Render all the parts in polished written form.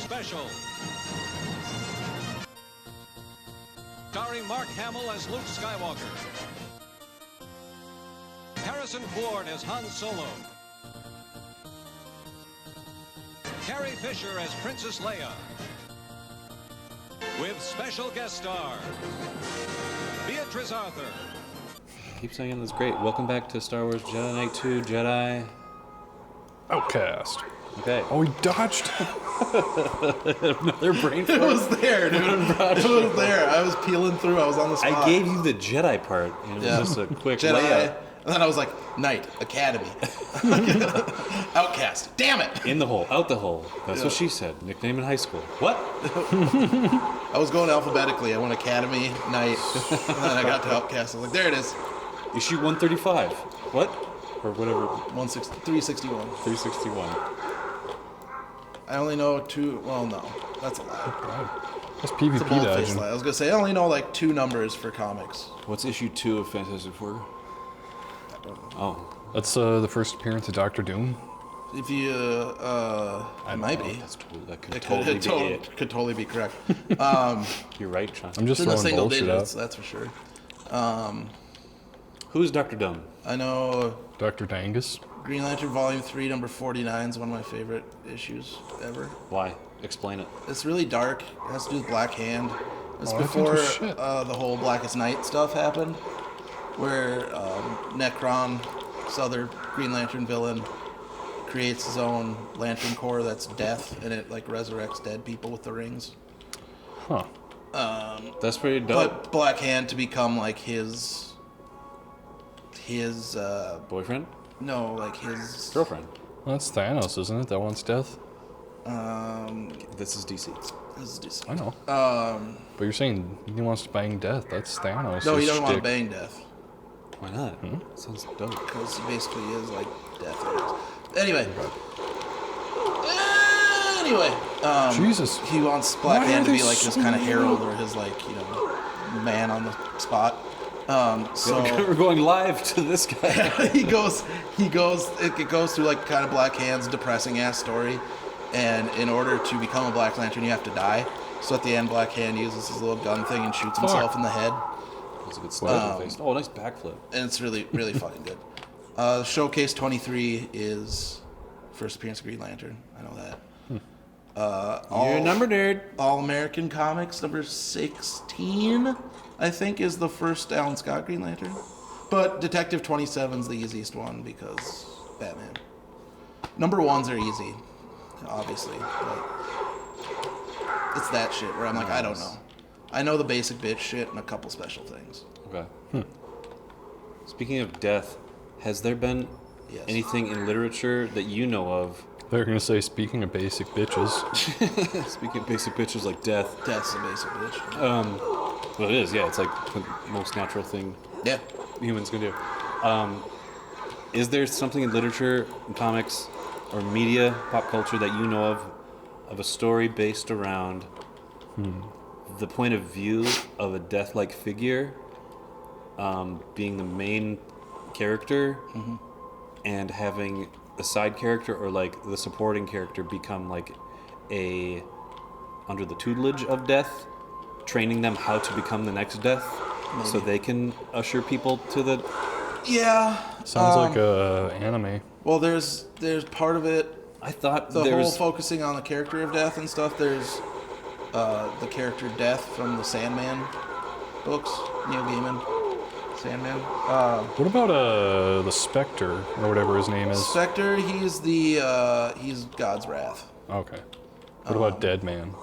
Special. Starring Mark Hamill as Luke Skywalker. Harrison Ford as Han Solo. Carrie Fisher as Princess Leia. With special guest star, Beatrice Arthur. Keep saying that's great. Welcome back to Star Wars Jedi Knight 2 Jedi Outcast. Okay. Oh, he dodged. Another brain fart. It was there, dude. It was there. I was peeling through. I was on the spot. I gave you the Jedi part. And it was just a quick Jedi. layup. And then I was like, Knight, Academy. Outcast. Damn it. In the hole, out the hole. That's what she said. Nickname in high school. What? I was going alphabetically. I went Academy, Knight, and then I got to Outcast. I was like, there it is. Issue 135. What? Or whatever. 361. 361. I only know two. Well, no. That's a lie. That's It's a PvP bold-faced dodging. lie. I was going to say, I only know like two numbers for comics. What's issue 2 of Fantastic Four? Oh. That's the first appearance of Doctor Doom. If you, it might be. That could It totally be it. could totally be correct. You're right, Sean. I'm just It's in the throwing single bullshit digits, out. that's for sure. Who's Dr. Doom? I know Dr. Dangus. Green Lantern Volume 3, number 49 is one of my favorite issues ever. Why? Explain it. It's really dark. It has to do with Black Hand. It's Oh, I think before you're shit. the whole Blackest Night stuff happened, where Necron, this other Green Lantern villain, creates his own Lantern Corps that's death, and it like resurrects dead people with the rings. Huh. That's pretty dope. But Black Hand to become like his Boyfriend? no, like his Girlfriend? Well, that's Thanos, isn't it? That wants death. This is DC. This is decent. I know. But you're saying he wants to bang death. That's Thanos. No, he his doesn't want to shtick. bang death. Why not? Sounds dope. Because he basically is like death. Anyway. Jesus. He wants Black Why Hand to are be they like his so kind of herald weird? or his like, man on the spot. So We're going live to this guy. it goes through like kind of Black Hand's depressing ass story. And in order to become a Black Lantern, you have to die. So at the end, Black Hand uses his little gun thing and shoots himself in the head. That's a good slap in the face. Oh, nice backflip. And it's really, really fucking good. Showcase 23 is first appearance of Green Lantern. I know that. You're a number nerd. All American Comics number 16, I think, is the first Alan Scott Green Lantern. But Detective 27 is the easiest one because Batman. Number 1s are easy, obviously. But it's that shit where I'm like, I don't know. I know the basic bitch shit and a couple special things. Okay. Speaking of death, has there been Yes. anything in literature that you know of? They're going to say, speaking of basic bitches. Speaking of basic bitches like death. Death's a basic bitch. Well, it is, yeah. It's like the most natural thing Yeah. humans can do. Is there something in literature, in comics, or media, pop culture that you know of a story based around the point of view of a death-like figure being the main character and having the side character or like the supporting character become like under the tutelage of death, training them how to become the next death so they can usher people to the... Yeah. Sounds like a anime. Well, there's part of it. I thought The there whole was... focusing on the character of Death and stuff. There's the character Death from the Sandman books, Neil Gaiman, Sandman. What about the Spectre, or whatever his name is? Spectre, he's God's wrath. Okay. What about Dead Man?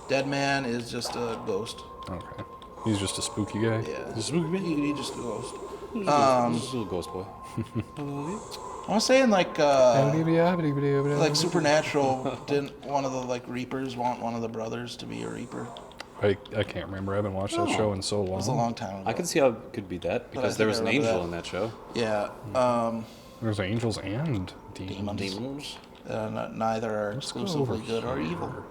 Dead Man is just a ghost. Okay. He's just a spooky guy? Yeah, Just look at me. he just a ghost. Just a little ghost boy. I was saying like Like Supernatural, didn't one of the like Reapers want one of the brothers to be a Reaper? I can't remember. I haven't watched that show in so long. It was a long time ago. I can see how it could be that, because I there think was I an remember angel that. in that show. Yeah. There's angels and demons. Demons. Neither are go exclusively over good or here. evil.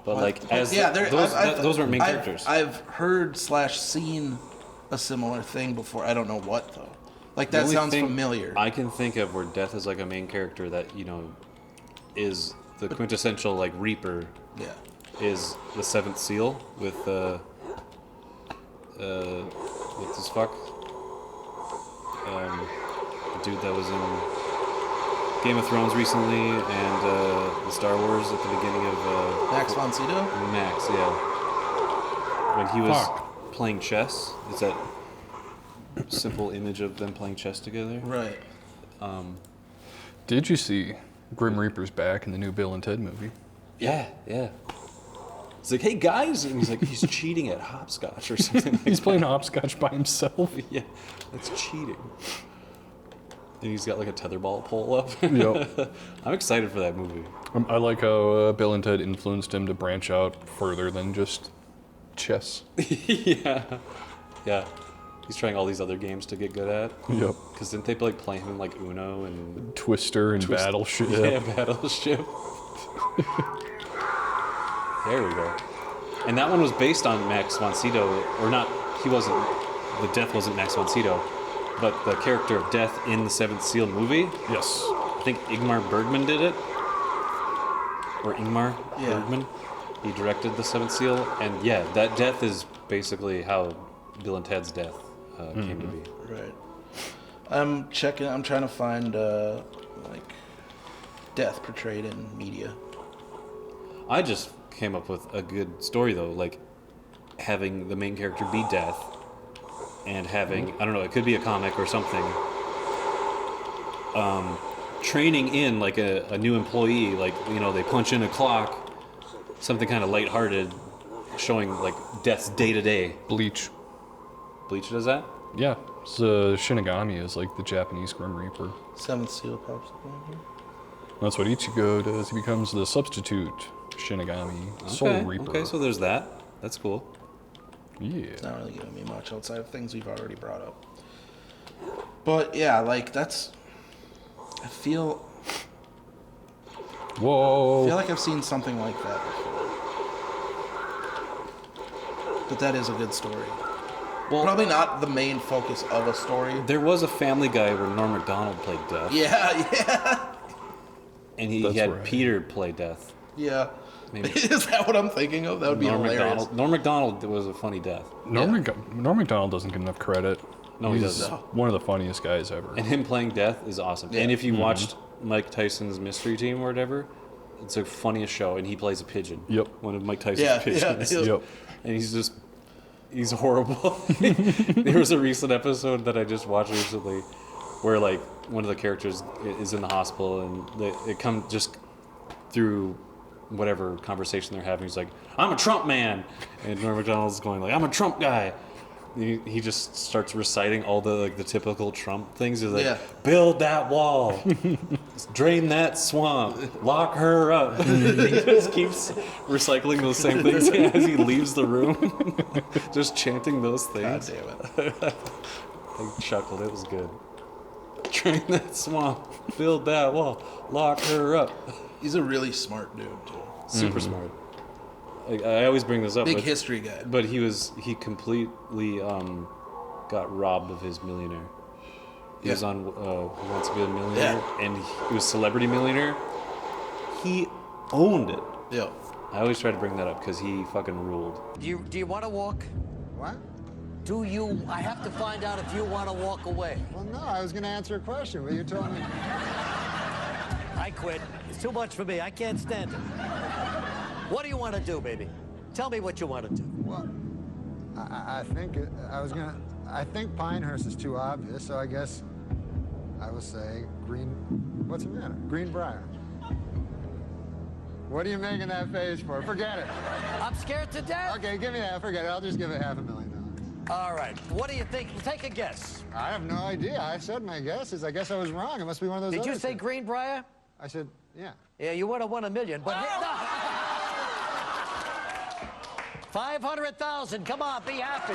But like, as yeah, those weren't main characters. I've heard / seen a similar thing before. I don't know what though. Like The that only sounds thing familiar. I can think of where Death is like a main character that is the quintessential like Reaper. Yeah. Is the Seventh Seal with what's his fuck? The dude that was in Game of Thrones recently and the Star Wars at the beginning of Max von Sydow? Max, yeah. When he was Fuck. playing chess, is that simple image of them playing chess together? Right. Did you see Grim Reaper's back in the new Bill and Ted movie? Yeah. It's like, hey guys, and he's like, he's cheating at hopscotch or something. Like He's that. playing hopscotch by himself. Yeah, that's cheating. And he's got like a tetherball pole up. Yep. I'm excited for that movie. I like how Bill and Ted influenced him to branch out further than just chess. Yeah. He's trying all these other games to get good at. Yep. Because didn't they like play him in like Uno and Twister and Battleship. Yeah, Battleship. There we go. And that one was based on Max von Sydow, or not? He wasn't. The Death wasn't Max von Sydow, but the character of Death in the Seventh Seal movie. Yes. I think Ingmar Bergman did it, or Ingmar Bergman. He directed the Seventh Seal, and yeah, that death is basically how Bill and Ted's death came to be. Right. I'm trying to find like death portrayed in media. I just came up with a good story though, like having the main character be Death, and having I don't know, it could be a comic or something. Training in like a new employee, like they punch in a clock, something kind of lighthearted, showing like Death's day to day. Bleach. Bleach does that? Yeah. Shinigami is like the Japanese Grim Reaper. Seventh Seal pops up on here. That's what Ichigo does. He becomes the substitute Shinigami, Soul Reaper. Okay, so there's that. That's cool. Yeah. It's not really giving me much outside of things we've already brought up. But yeah, like that's. I feel Whoa. like I've seen something like that before. But that is a good story. Well, Probably not the main focus of a story. there was a Family Guy where Norm Macdonald played Death, Yeah. and he That's had right. Peter play Death. Yeah. Maybe. Is that what I'm thinking of? That would be Norm hilarious. Macdonald. Norm Macdonald was a funny Death, Norm Macdonald doesn't get enough credit. No, he He's doesn't. one of the funniest guys ever. and him playing Death is awesome. Yeah. And if you watched Mike Tyson's Mystery Team or whatever, it's the funniest show, and he plays a pigeon. Yep. One of Mike Tyson's Yeah, pigeons. yeah. Yep. And he's horrible. There was a recent episode that I just watched recently where like one of the characters is in the hospital and it comes just through whatever conversation they're having. He's like, I'm a Trump man. And Norm Macdonald's going like, I'm a Trump guy. He just starts reciting all the typical Trump things. He's like, Yeah. build that wall, drain that swamp, lock her up. He just keeps recycling those same things as he leaves the room, just chanting those God things. damn it. I chuckled. It was good. Drain that swamp, build that wall, lock her up. He's a really smart dude, too. Super smart. I always bring this up. Big but- history guy. But he completely got robbed of his millionaire. He was on Who Wants to Be a Millionaire, and he was Celebrity Millionaire. He owned it. Yeah. I always try to bring that up because he fucking ruled. Do you want to walk? What? Do you? I have to find out if you want to walk away. Well, no, I was going to answer a question, but you told me. I quit. It's too much for me. I can't stand it. What do you want to do, baby? Tell me what you want to do. Well, I think I think Pinehurst is too obvious, so I guess I will say what's the matter? Greenbrier. What are you making that face for? Forget it. I'm scared to death. Okay, give me that. Forget it. I'll just give it $500,000. All right. What do you think? Take a guess. I have no idea. I said my guesses. I guess I was wrong. It must be one of those Did you other say things. Greenbrier? I said, yeah. Yeah, you would have won $1 million, but 500,000. Come on, be happy.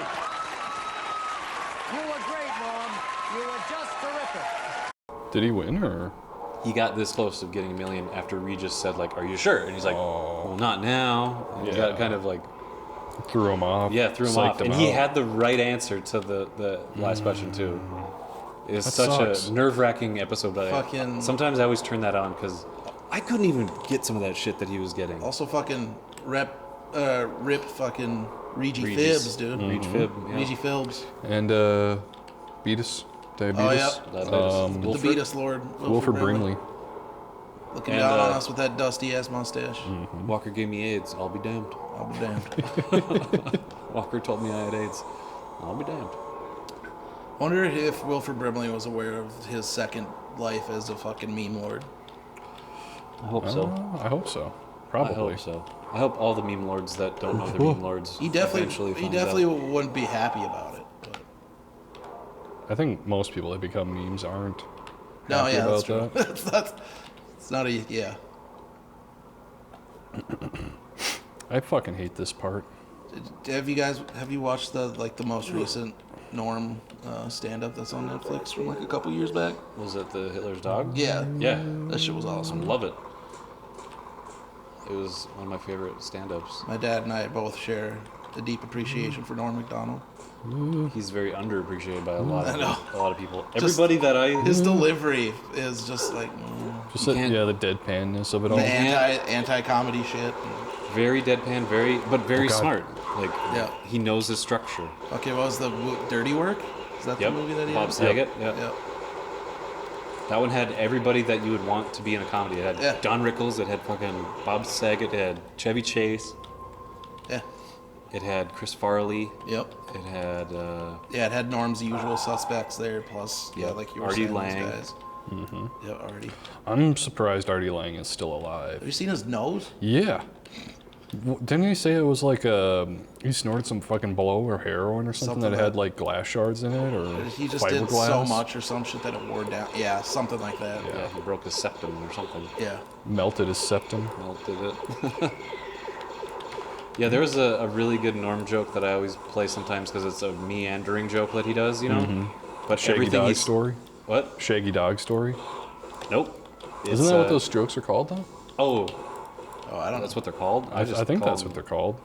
You were great, Mom. You were just terrific. Did he win or? He got this close to getting $1 million after Regis said like, "Are you sure?" And he's like, "Well, not now." And he got kind of like, Threw him off. threw him psyched off. And him he out. had the right answer to the last question too. is That such sucks. a nerve-wracking episode. Fucking- Sometimes I always turn that on because I couldn't even get some of that shit that he was getting. Also fucking rip fucking Regi Regis. Fibs, dude. Reg Fib, yeah. Regi Fibs. And Beatus. Diabetes. Oh, yeah. Diabetes. The Wilfred? Beatus Lord. Wilford Brimley. Looking And, down on us with that dusty ass mustache. Walker gave me AIDS. I'll be damned. I'll be damned. Walker told me I had AIDS. I'll be damned. Wonder if Wilford Brimley was aware of his second life as a fucking meme lord. I hope so. I hope so. I Probably. hope so. I hope all the meme lords that don't know they're meme lords He eventually definitely finds out. wouldn't be happy about it. But I think most people that become memes aren't no, happy yeah, that's about true. that. It's not a yeah. I fucking hate this part. Have you watched the most recent Norm stand up that's on Netflix from like a couple years back? Was it the Hitler's dog? Yeah. Yeah. That shit was awesome. Love it. It was one of my favorite stand-ups. My dad and I both share a deep appreciation for Norm Macdonald. He's very underappreciated by a lot of people. Just- Everybody that I His delivery is just like Just can't- the deadpanness of it all. the anti-comedy shit. very deadpan, very God. smart. Like Yeah. he knows his structure. Okay, what was the Dirty Work? Is that Yep. the movie that he Bob had? Saget. Yep. Yeah. That one had everybody that you would want to be in a comedy. It had Yeah. Don Rickles. It had fucking Bob Saget. It had Chevy Chase. Yeah. It had Chris Farley. Yep. It had Yeah, it had Norm's usual suspects there, plus Yeah, like you were Artie saying, these Lang. guys. Yeah, Artie. I'm surprised Artie Lang is still Have alive. you seen his nose? Yeah. Didn't he say it was like he snorted some fucking blow or heroin or something Something that had like- like glass shards in it or He just did fiberglass? so much or some shit that it wore down. Yeah, something like that. yeah, he broke his septum or something. Yeah. Melted his septum. Melted it. Yeah, there was a really good Norm joke that I always play sometimes because it's a meandering joke that he does, you know. But Shaggy everything Dog he's story. What? Shaggy Dog story. Nope. Isn't that what those jokes are called though? Oh, Oh, I don't that's know. what they're called. I think call that's them- what they're called.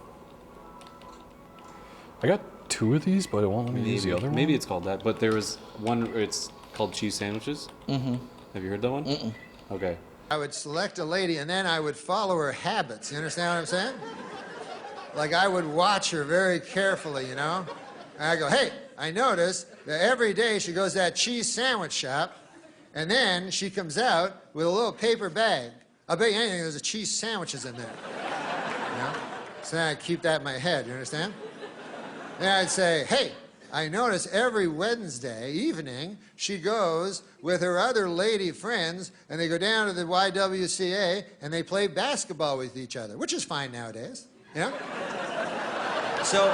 I got 2 of these, but it won't let me use the other one. Maybe it's called that, but there was one where it's called cheese sandwiches. Mm-hmm. Have you heard that one? Mm-mm. Okay. I would select a lady and then I would follow her habits. You understand what I'm saying? Like I would watch her very carefully, you know? And I go, hey, I notice that every day she goes to that cheese sandwich shop and then she comes out with a little paper bag. I'll bet you anything there's a cheese sandwiches in there. You know? So then I'd keep that in my head, you understand? Then I'd say, hey, I notice every Wednesday evening she goes with her other lady friends and they go down to the YWCA and they play basketball with each other, which is fine nowadays, you know? So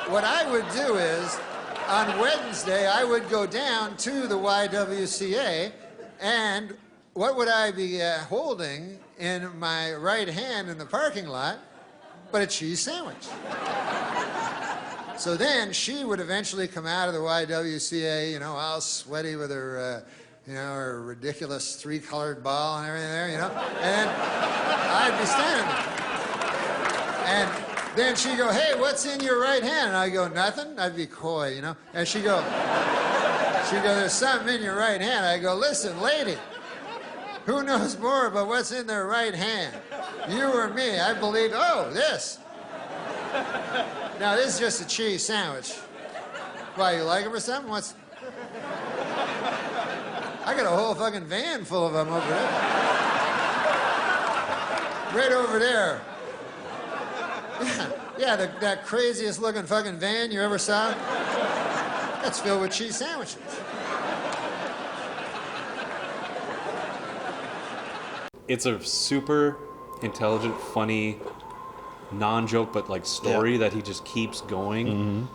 what I would do is on Wednesday I would go down to the YWCA and what would I be holding in my right hand in the parking lot but a cheese sandwich? So then she would eventually come out of the YWCA, you know, all sweaty with her, you know, her ridiculous 3-colored ball and everything there, you know. And then I'd be standing there. And then she'd go, hey, what's in your right hand? And I'd go, nothing. I'd be coy, you know. And she'd go, there's something in your right hand. I go, listen, lady, who knows more about what's in their right hand? You or me? I believe, oh, this. Now, this is just a cheese sandwich. Why, you like them or something? What's... I got a whole fucking van full of them over there. Right over there. Yeah, that craziest looking fucking van you ever saw? That's filled with cheese sandwiches. It's a super intelligent, funny, non-joke but like story that he just keeps going,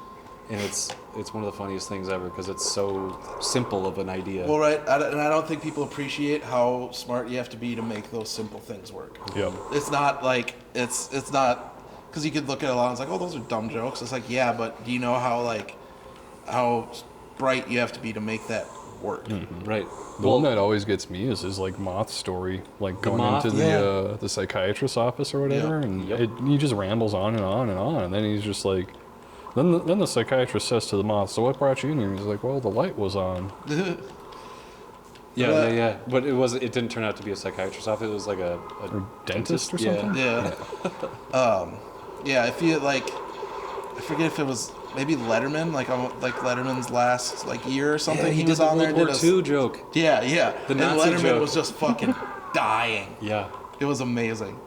and it's one of the funniest things ever because it's so simple of an idea. Well, right, and I don't think people appreciate how smart you have to be to make those simple things work. Yep. It's not like it's not because you could look at it a lot and it's like, oh, those are dumb jokes. It's like, yeah, but do you know how bright you have to be to make that work? Right. The one that always gets me is his like moth story, like going moth, into yeah. the psychiatrist's office or whatever, Yeah. and Yep. he just rambles on and on and on, and then he's just like, Then the psychiatrist says to the moth, "So what brought you in here?" And he's like, "Well, the light was on." Yeah. But it didn't turn out to be a psychiatrist's office. It was like a Dentist or Yeah. something? Yeah. Yeah, I feel like I forget if it was maybe Letterman, like Letterman's last year or something. Yeah, he did was the on there. World War II joke. Yeah. The And Nazi Letterman joke. was just fucking dying. Yeah. It was amazing.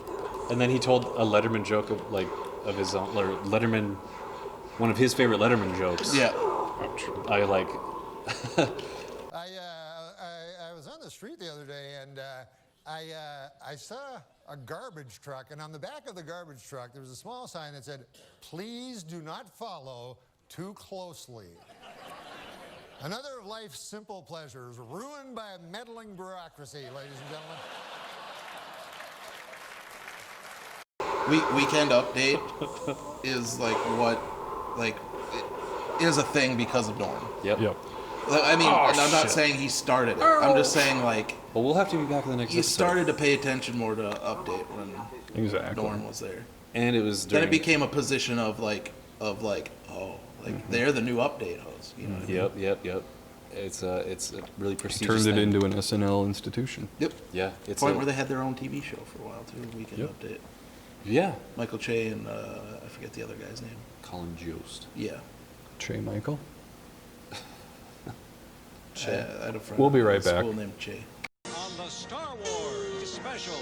And then he told a Letterman joke of his own, or Letterman, one of his favorite Letterman jokes. Yeah. I like. I was on the street the other day, and I saw a garbage truck, and on the back of the garbage truck, there was a small sign that said, "Please do not follow too closely." Another of life's simple pleasures ruined by a meddling bureaucracy, ladies and gentlemen. Weekend Update is is a thing because of Norm. Yep. I mean, Oh, and I'm not shit. saying he started it. I'm just saying Well, we'll have to be back in the next he episode. started to pay attention more to Update when Exactly. Norm was there. And it was Then during. it became a position of they're the new Update host. You know what I mean? Yep. It's a really prestigious Turned it thing. into an SNL institution. Yep. Yeah, it's Point where they had their own TV show for a while too. Weekend Yep. Update. Yeah. Michael Che and I forget the other guy's name. Colin Jost. Yeah. Che Michael. I had a friend We'll be right at school back. named Che. On the Star Wars special.